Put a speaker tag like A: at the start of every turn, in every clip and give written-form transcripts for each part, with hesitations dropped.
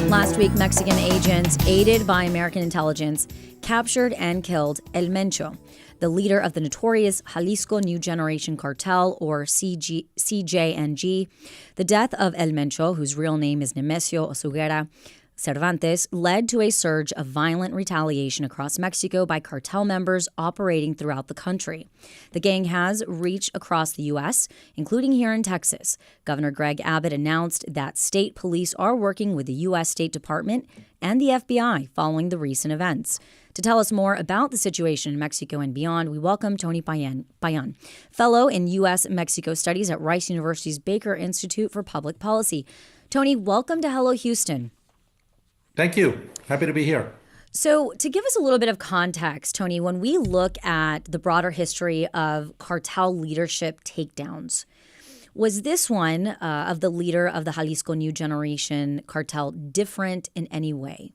A: Last week, Mexican agents, aided by American intelligence, captured and killed El Mencho, the leader of the notorious Jalisco New Generation Cartel, or CJNG. The death of El Mencho, whose real name is Nemesio Osuguera Cervantes, led to a surge of violent retaliation across Mexico by cartel members operating throughout the country. The gang has reached across the U.S., including here in Texas. Governor Greg Abbott announced that state police are working with the U.S. State Department and the FBI following the recent events. To tell us more about the situation in Mexico and beyond, we welcome Tony Payan, fellow in U.S. Mexico Studies at Rice University's Baker Institute for Public Policy. Tony, welcome to Hello Houston.
B: Thank you. Happy to be here.
A: So to give us a little bit of context, Tony, when we look at the broader history of cartel leadership takedowns, was this one of the leader of the Jalisco New Generation Cartel different in any way?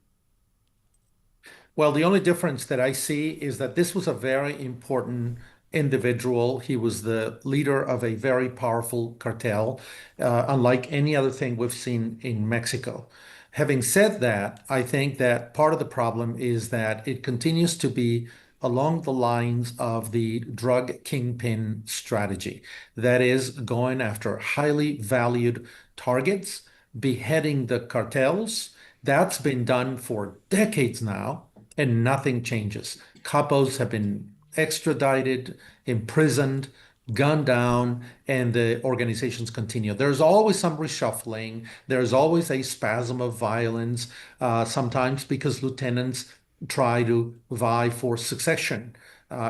B: Well, the only difference that I see is that this was a very important individual. He was the leader of a very powerful cartel, unlike any other thing we've seen in Mexico. Having said that, I think that part of the problem is that it continues to be along the lines of the drug kingpin strategy. That is, going after highly valued targets, beheading the cartels. That's been done for decades now, and nothing changes. Capos have been extradited, imprisoned, gunned down, and the organizations continue. There's always some reshuffling. There's always a spasm of violence, sometimes because lieutenants try to vie for succession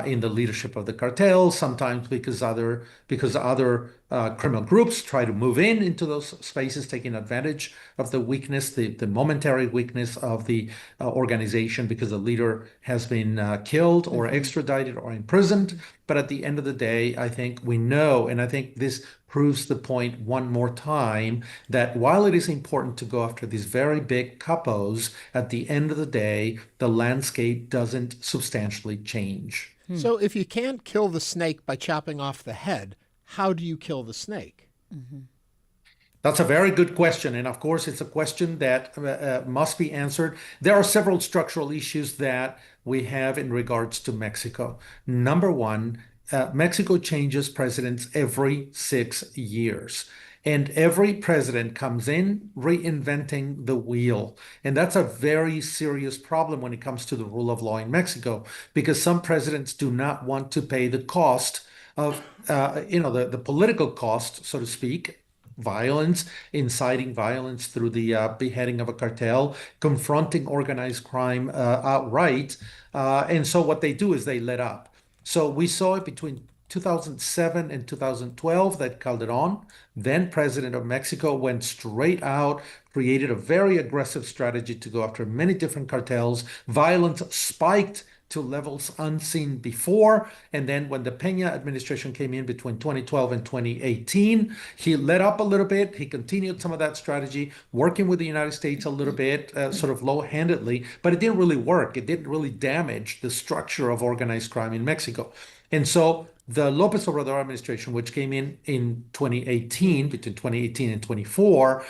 B: in the leadership of the cartel, sometimes because other criminal groups try to move into those spaces, taking advantage of the weakness, the momentary weakness of the organization because the leader has been killed or extradited or imprisoned. But at the end of the day, I think we know, and I think this proves the point one more time, that while it is important to go after these very big capos, at the end of the day, the landscape doesn't substantially change.
C: So if you can't kill the snake by chopping off the head, how do you kill the snake?
B: That's a very good question. And of course, it's a question that must be answered. There are several structural issues that we have in regards to Mexico. Number one, Mexico changes presidents every 6 years. And every president comes in reinventing the wheel. And that's a very serious problem when it comes to the rule of law in Mexico, because some presidents do not want to pay the cost of, the political cost, so to speak, violence, inciting violence through the beheading of a cartel, confronting organized crime outright. And so what they do is they let up. So we saw it between 2007 and 2012 that Calderon, then president of Mexico, went straight out, created a very aggressive strategy to go after many different cartels. Violence spiked to levels unseen before. And then when the Peña administration came in between 2012 and 2018, he let up a little bit. He continued some of that strategy, working with the United States a little bit, sort of low-handedly, but it didn't really work. It didn't really damage the structure of organized crime in Mexico. And so the López Obrador administration, which came in 2018, between 2018 and 24,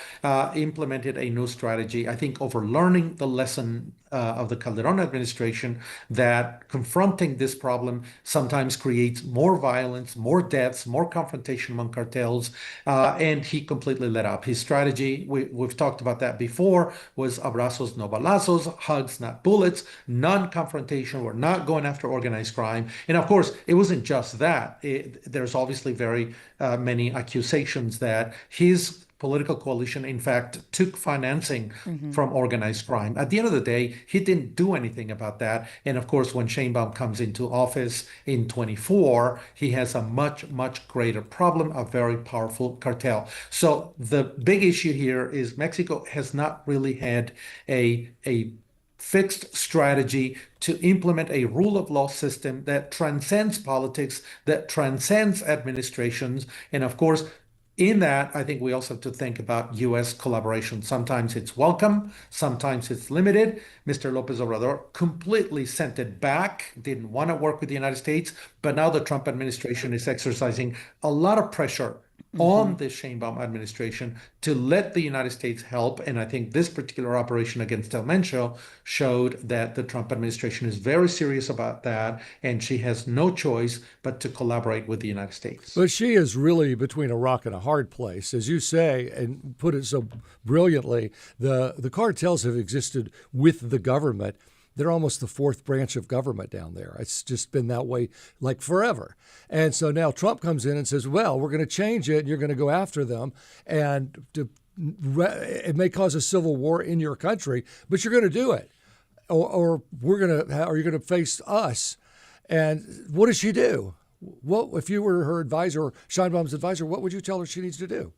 B: implemented a new strategy, I think overlearning the lesson of the Calderon administration, that confronting this problem sometimes creates more violence, more deaths, more confrontation among cartels, and he completely let up. His strategy, we've talked about that before, was abrazos no balazos, hugs not bullets, non-confrontation. We're not going after organized crime. And of course, it wasn't just that. There's obviously very many accusations that his political coalition, in fact, took financing from organized crime. At the end of the day, he didn't do anything about that. And of course, when Sheinbaum comes into office in 24, he has a much, much greater problem, a very powerful cartel. So the big issue here is Mexico has not really had a fixed strategy to implement a rule of law system that transcends politics, that transcends administrations. And of course, in that, I think we also have to think about U.S. collaboration. Sometimes it's welcome, sometimes it's limited. Mr. López Obrador completely sent it back, didn't want to work with the United States, but now the Trump administration is exercising a lot of pressure on the Sheinbaum administration to let the United States help. And I think this particular operation against El Mencho showed that the Trump administration is very serious about that, and she has no choice but to collaborate with the United States.
D: But she is really between a rock and a hard place. As you say, and put it so brilliantly, the cartels have existed with the government. They're almost the fourth branch of government down there. It's just been that way like forever. And so now Trump comes in and says, well, we're going to change it and you're going to go after them. And it may cause a civil war in your country, but you're going to do it. Or you're going to face us. And what does she do? What if you were her advisor, Sheinbaum's advisor, what would you tell her she needs to do?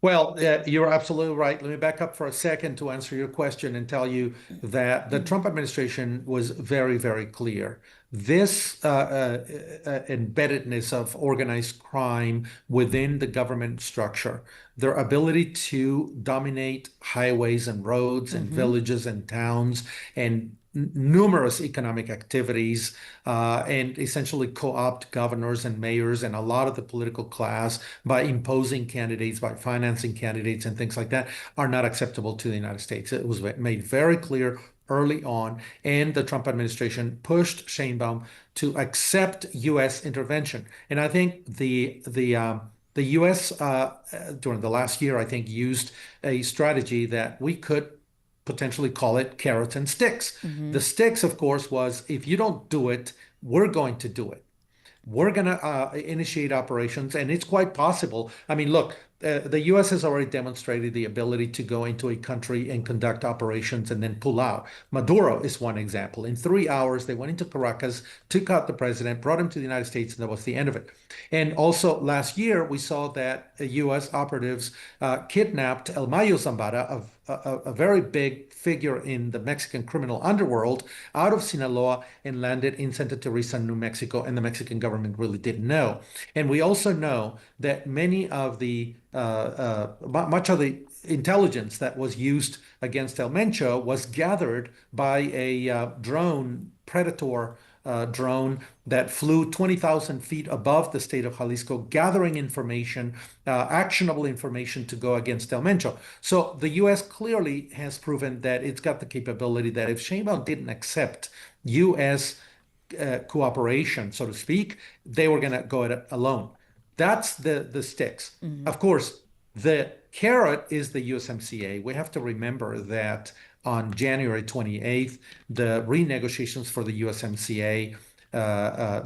B: Well, you're absolutely right. Let me back up for a second to answer your question and tell you that the Trump administration was very, very clear. This embeddedness of organized crime within the government structure, their ability to dominate highways and roads and villages and towns and numerous economic activities, and essentially co-opt governors and mayors and a lot of the political class by imposing candidates, by financing candidates and things like that, are not acceptable to the United States. It was made very clear early on, and the Trump administration pushed Sheinbaum to accept U.S. intervention. And I think the U.S. During the last year, I think, used a strategy that we could potentially call it carrots and sticks. The sticks, of course, was if you don't do it, we're going to do it. We're going to initiate operations, and it's quite possible. I mean, look, the U.S. has already demonstrated the ability to go into a country and conduct operations and then pull out. Maduro is one example. In 3 hours, they went into Caracas, took out the president, brought him to the United States, and that was the end of it. And also last year, we saw that U.S. operatives kidnapped El Mayo Zambada, a very big figure in the Mexican criminal underworld, out of Sinaloa and landed in Santa Teresa, New Mexico, and the Mexican government really didn't know. And we also know that much of the intelligence that was used against El Mencho was gathered by a drone, Predator drone, that flew 20,000 feet above the state of Jalisco, gathering information, actionable information to go against El Mencho. So the U.S. clearly has proven that it's got the capability that if Sheinbaum didn't accept U.S. cooperation, so to speak, they were going to go it alone. That's the sticks. Of course, the carrot is the USMCA. We have to remember that on January 28th, the renegotiations for the USMCA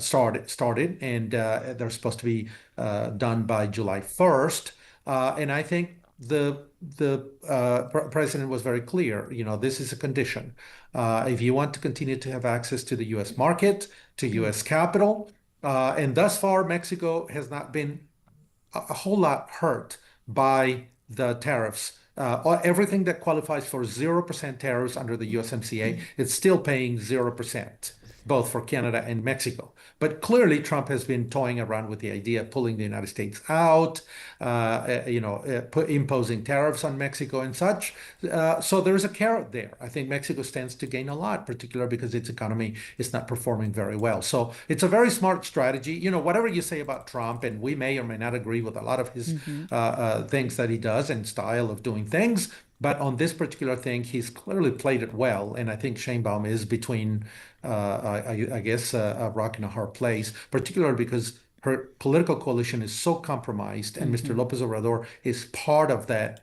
B: started, and they're supposed to be done by July 1st. And I think the president was very clear. You know, this is a condition. If you want to continue to have access to the U.S. market, to U.S. capital, and thus far, Mexico has not been a whole lot hurt by the tariffs. Everything that qualifies for 0% tariffs under the USMCA, it's still paying 0%, both for Canada and Mexico. But clearly, Trump has been toying around with the idea of pulling the United States out, imposing tariffs on Mexico and such. So there's a carrot there. I think Mexico stands to gain a lot, particularly because its economy is not performing very well. So it's a very smart strategy. You know, whatever you say about Trump, and we may or may not agree with a lot of his things that he does and style of doing things, but on this particular thing, he's clearly played it well. And I think Sheinbaum is between, I guess, a rock and a hard place, particularly because her political coalition is so compromised, and Mr. Lopez Obrador is part of that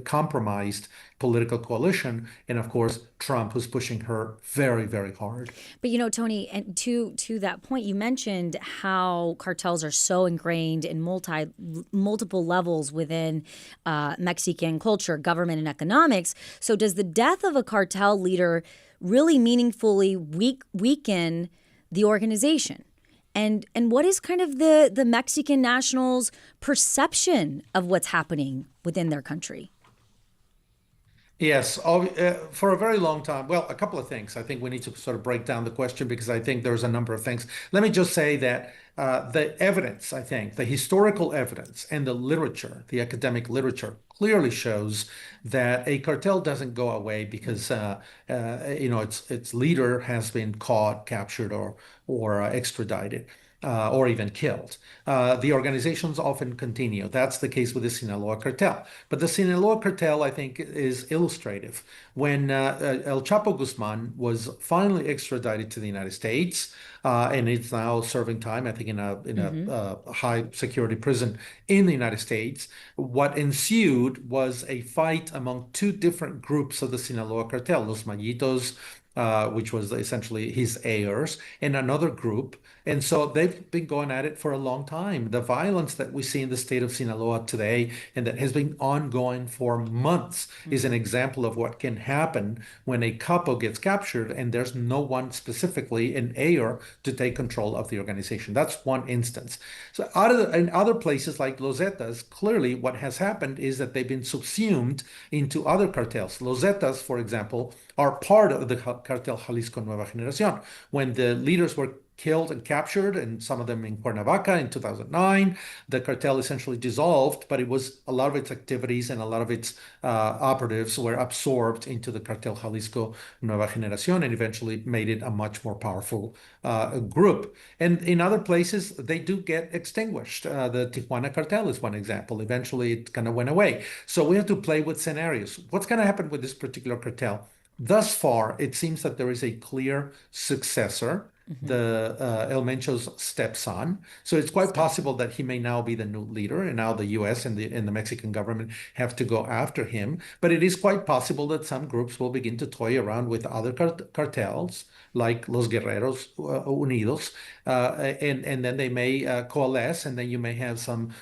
B: compromised political coalition. And of course, Trump, who's pushing her very, very hard.
A: But you know, Tony, and to that point, you mentioned how cartels are so ingrained in multiple levels within Mexican culture, government, and economics. So does the death of a cartel leader really meaningfully weaken the organization? And what is kind of the Mexican nationals' perception of what's happening within their country?
B: Yes, for a very long time. Well, a couple of things. I think we need to sort of break down the question because I think there's a number of things. Let me just say that the evidence, I think, the historical evidence and the literature, the academic literature, clearly shows that a cartel doesn't go away because its leader has been caught, captured, or extradited. or even killed. The organizations often continue. That's the case with the Sinaloa cartel. But the Sinaloa cartel, I think, is illustrative. When El Chapo Guzman was finally extradited to the United States, and it's now serving time, I think, in a high security prison in the United States, what ensued was a fight among two different groups of the Sinaloa cartel, Los Mallitos, which was essentially his heirs, and another group. And so they've been going at it for a long time. The violence that we see in the state of Sinaloa today, and that has been ongoing for months, is an example of what can happen when a capo gets captured and there's no one specifically, an heir, to take control of the organization. That's one instance. So in other places like Los Zetas, clearly what has happened is that they've been subsumed into other cartels. Los Zetas, for example, are part of the cartel Jalisco Nueva Generación. When the leaders were killed and captured, and some of them in Cuernavaca in 2009, the cartel essentially dissolved, but it was a lot of its activities and a lot of its operatives were absorbed into the cartel Jalisco Nueva Generación and eventually made it a much more powerful group. And in other places, they do get extinguished. The Tijuana cartel is one example. Eventually, it kind of went away. So we have to play with scenarios. What's going to happen with this particular cartel? Thus far, it seems that there is a clear successor, the El Mencho's stepson. So it's quite possible that he may now be the new leader, and now the U.S. and the Mexican government have to go after him. But it is quite possible that some groups will begin to toy around with other cartels, like Los Guerreros Unidos, and then they may coalesce, and then you may have some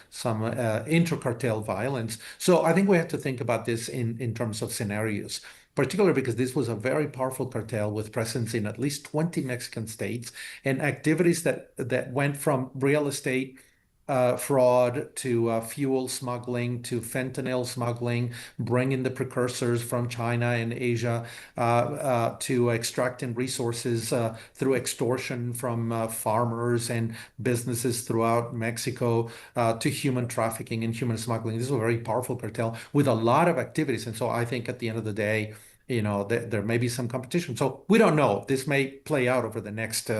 B: inter-cartel violence. So I think we have to think about this in terms of scenarios, particularly because this was a very powerful cartel with presence in at least 20 Mexican states and activities that went from real estate fraud to fuel smuggling to fentanyl smuggling, bringing the precursors from China and Asia, to extracting resources through extortion from farmers and businesses throughout Mexico, to human trafficking and human smuggling. This is a very powerful cartel with a lot of activities. And so I think at the end of the day, there may be some competition. So we don't know. This may play out over the next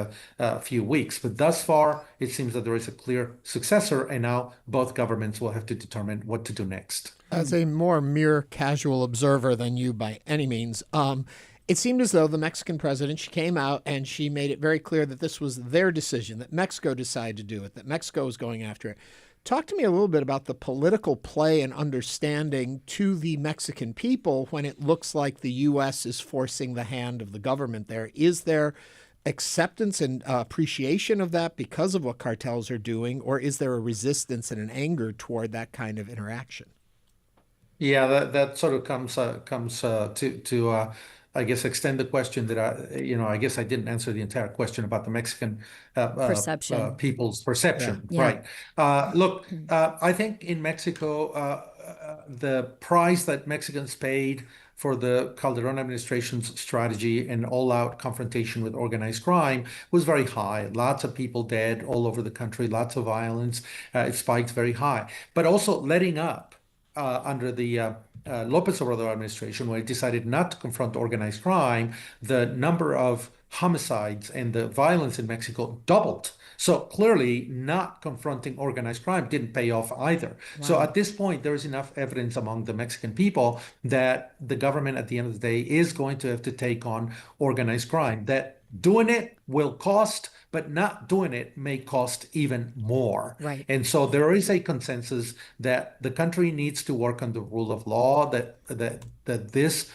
B: few weeks. But thus far, it seems that there is a clear successor, and now both governments will have to determine what to do next.
C: As a more mere casual observer than you by any means, it seemed as though the Mexican president, she came out and she made it very clear that this was their decision, that Mexico decided to do it, that Mexico was going after it. Talk to me a little bit about the political play and understanding to the Mexican people when it looks like the U.S. is forcing the hand of the government there. Is there acceptance and appreciation of that because of what cartels are doing, or is there a resistance and an anger toward that kind of interaction?
B: Yeah, that sort of comes to I guess extend the question that I guess I didn't answer the entire question about the Mexican
A: perception,
B: people's perception,
A: yeah.
B: right? Look, I think in Mexico, the price that Mexicans paid for the Calderon administration's strategy and all-out confrontation with organized crime was very high. Lots of people dead all over the country, lots of violence. It spiked very high, but also letting up under the López Obrador administration, when it decided not to confront organized crime, the number of homicides and the violence in Mexico doubled. So clearly not confronting organized crime didn't pay off either. Wow. So at this point, there is enough evidence among the Mexican people that the government at the end of the day is going to have to take on organized crime, that doing it will cost, but not doing it may cost even more.
A: Right.
B: And so there is a consensus that the country needs to work on the rule of law, that this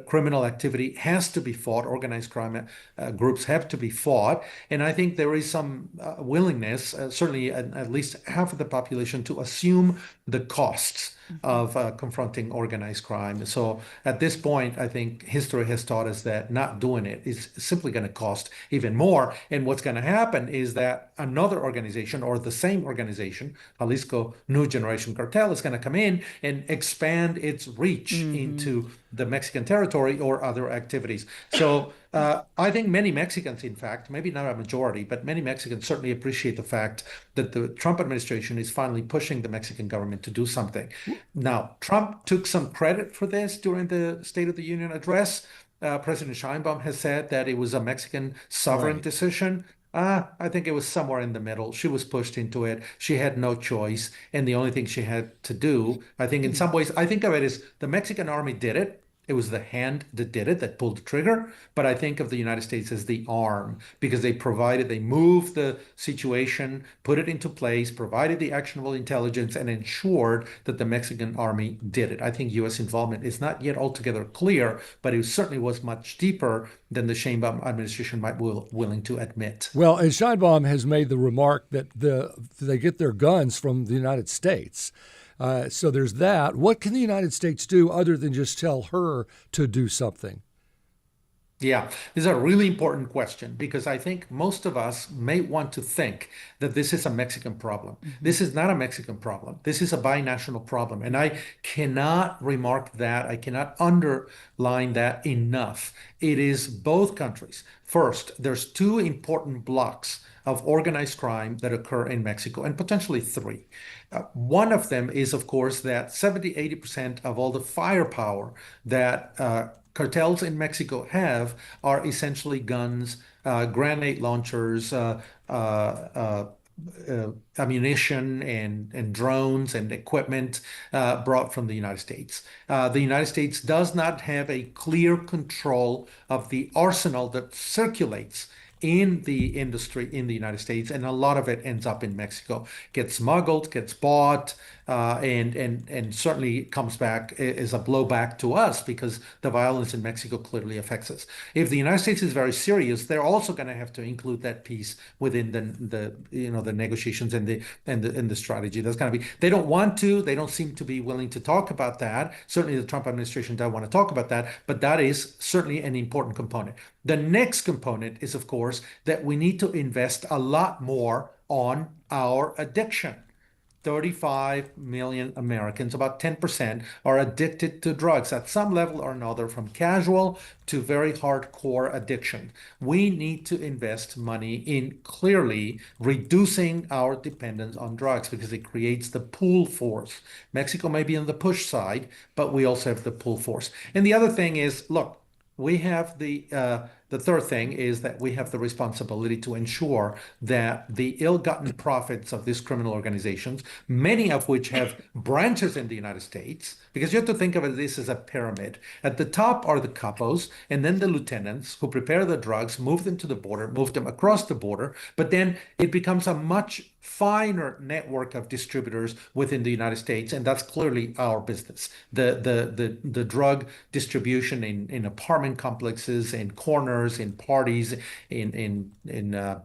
B: criminal activity has to be fought. Organized crime groups have to be fought. And I think there is some willingness, certainly at least half of the population, to assume the costs of confronting organized crime. So at this point, I think history has taught us that not doing it is simply going to cost even more. And what's going to happen is that another organization, or the same organization, Jalisco New Generation Cartel, is going to come in and expand its reach into the Mexican territory or other activities. So I think many Mexicans, in fact, maybe not a majority, but many Mexicans certainly appreciate the fact that the Trump administration is finally pushing the Mexican government to do something. Now, Trump took some credit for this during the State of the Union address. President Sheinbaum has said that it was a Mexican sovereign decision. I think it was somewhere in the middle. She was pushed into it. She had no choice. And the only thing she had to do, I think in some ways, I think of it as the Mexican army did it. It was the hand that did it, that pulled the trigger. But I think of the United States as the arm because they moved the situation, put it into place, provided the actionable intelligence, and ensured that the Mexican army did it. I think U.S. involvement is not yet altogether clear, but it certainly was much deeper than the Sheinbaum administration might be willing to admit.
D: Well, and Scheinbaum has made the remark that they get their guns from the United States. So there's that. What can the United States do other than just tell her to do something?
B: Yeah, this is a really important question because I think most of us may want to think that this is a Mexican problem. This is not a Mexican problem. This is a binational problem. And I cannot remark that. I cannot underline that enough. It is both countries. First, there's two important blocks of organized crime that occur in Mexico, and potentially three. One of them is, of course, that 70–80% of all the firepower that cartels in Mexico have are essentially guns, grenade launchers, ammunition and drones and equipment brought from the United States. The United States does not have a clear control of the arsenal that circulates in the industry in the United States, and a lot of it ends up in Mexico, gets smuggled, gets bought, and certainly comes back as a blowback to us because the violence in Mexico clearly affects us. If the United States is very serious, they're also going to have to include that piece within the negotiations and the strategy. That's going to be. They don't want to. They don't seem to be willing to talk about that. Certainly, the Trump administration doesn't want to talk about that, but that is certainly an important component. The next component is, of course, that we need to invest a lot more on our addiction. 35 million Americans, about 10%, are addicted to drugs at some level or another, from casual to very hardcore addiction. We need to invest money in clearly reducing our dependence on drugs because it creates the pull force. Mexico may be on the push side, but we also have the pull force. And the other thing is, look, we have the third thing is that we have the responsibility to ensure that the ill-gotten profits of these criminal organizations, many of which have branches in the United States, because you have to think of this as a pyramid. At the top are the capos, and then the lieutenants who prepare the drugs, move them to the border, move them across the border, but then it becomes a much finer network of distributors within the United States, and that's clearly our business. The drug distribution in apartment complexes, in corners, in parties, in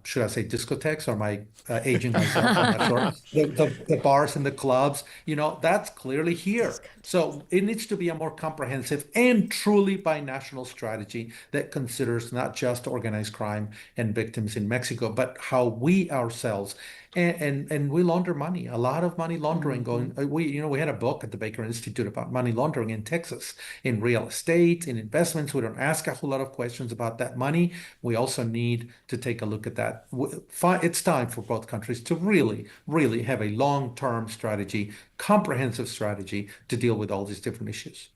B: should I say discotheques, or am I aging myself? I'm not sure. The bars and the clubs, that's clearly here. So it needs to be a more comprehensive and truly binational strategy that considers not just organized crime and victims in Mexico, but how we ourselves and we launder money, a lot of money laundering going. We had a book at the Baker Institute about money laundering in Texas, in real estate, in investments. We don't ask a whole lot of questions about that money. We also need to take a look at that. It's time for both countries to really, really have a long-term strategy, comprehensive strategy to deal with all these different issues.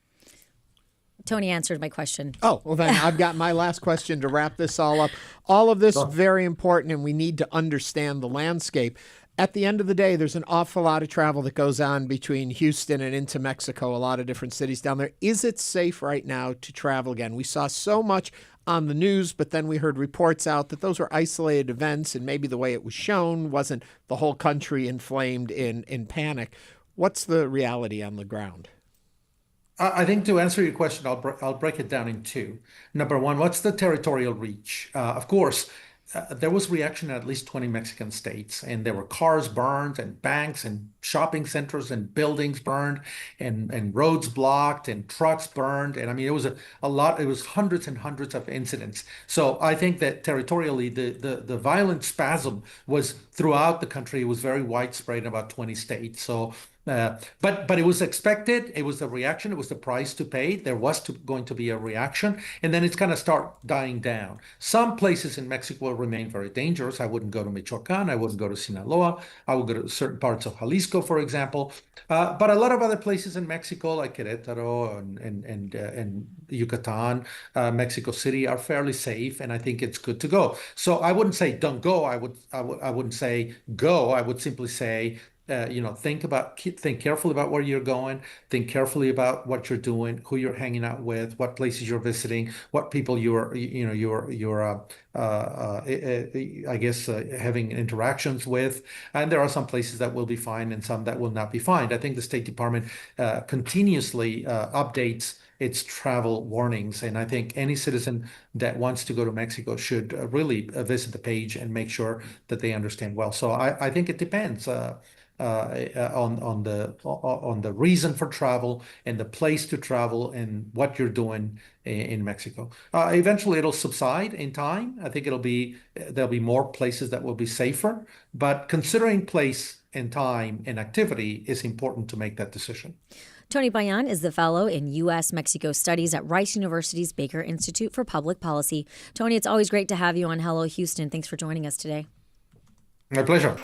A: Tony answered my question.
C: Oh, well, then I've got my last question to wrap this all up. All of this is very important, and we need to understand the landscape. At the end of the day, there's an awful lot of travel that goes on between Houston and into Mexico, a lot of different cities down there. Is it safe right now to travel again? We saw so much on the news, but then we heard reports out that those were isolated events, and maybe the way it was shown wasn't the whole country inflamed in panic. What's the reality on the ground?
B: I think to answer your question, I'll break it down in two. Number one, what's the territorial reach? Of course, there was reaction in at least 20 Mexican states, and there were cars burned, and banks and shopping centers and buildings burned, and roads blocked, and trucks burned. And I mean, it was a lot. It was hundreds and hundreds of incidents. So I think that territorially, the violent spasm was throughout the country. It was very widespread in about 20 states. So But it was expected. It was the reaction. It was the price to pay. There was going to be a reaction, and then it's going to start dying down. Some places in Mexico will remain very dangerous. I wouldn't go to Michoacan. I wouldn't go to Sinaloa. I would go to certain parts of Jalisco, for example. But a lot of other places in Mexico, like Querétaro and Yucatan, Mexico City, are fairly safe, and I think it's good to go. So I wouldn't say don't go. I wouldn't say go. I would simply say, think carefully about where you're going. Think carefully about what you're doing, who you're hanging out with, what places you're visiting, what people having interactions with. And there are some places that will be fine and some that will not be fine. I think the State Department continuously updates its travel warnings. And I think any citizen that wants to go to Mexico should really visit the page and make sure that they understand well. So I think it depends on the reason for travel and the place to travel and what you're doing in Mexico. Eventually, it'll subside in time. I think there'll be more places that will be safer. But considering place and time and activity is important to make that decision.
A: Tony Payan is the fellow in U.S. Mexico Studies at Rice University's Baker Institute for Public Policy. Tony, it's always great to have you on Hello Houston. Thanks for joining us today.
B: My pleasure.